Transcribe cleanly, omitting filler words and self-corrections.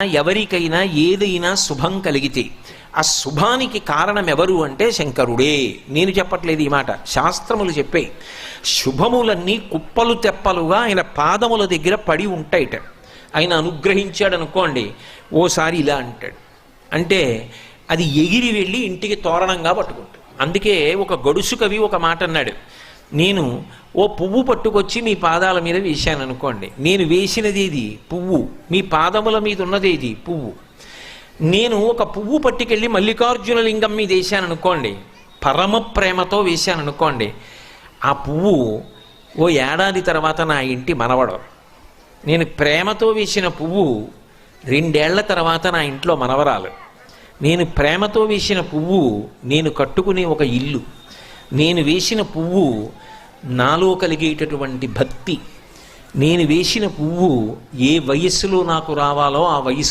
ఎవరికైనా ఏదైనా శుభం కలిగితే ఆ శుభానికి కారణం ఎవరు అంటే శంకరుడే. నేను చెప్పట్లేదు ఈ మాట, శాస్త్రములు చెప్పే. శుభములన్నీ కుప్పలు తెప్పలుగా ఆయన పాదముల దగ్గర పడి ఉంటాయిట. ఆయన అనుగ్రహించాడు అనుకోండి, ఓసారి ఇలా అంటాడు అంటే అది ఎగిరి వెళ్ళి ఇంటికి తోరణంగా పట్టుకుంటాడు. అందుకే ఒక గడుసు కవి ఒక మాట అన్నాడు, నేను ఓ పువ్వు పట్టుకొచ్చి మీ పాదాల మీద వేశాను అనుకోండి, నేను వేసినది ఏది పువ్వు, మీ పాదముల మీద ఉన్నది ఏది పువ్వు. నేను ఒక పువ్వు పట్టుకెళ్ళి మల్లికార్జున లింగం మీద వేశాను అనుకోండి, పరమ ప్రేమతో వేశాను అనుకోండి, ఆ పువ్వు ఓ ఏడాది తర్వాత నా ఇంటి మనవడు. నేను ప్రేమతో వేసిన పువ్వు 2 ఏళ్ల తర్వాత నా ఇంట్లో మనవరాలు. నేను ప్రేమతో వేసిన పువ్వు నేను కట్టుకునే ఒక ఇల్లు. నేను వేసిన పువ్వు నాలో కలిగేటటువంటి భక్తి. నేను వేసిన పువ్వు ఏ వయస్సులో నాకు రావాలో ఆ వయసు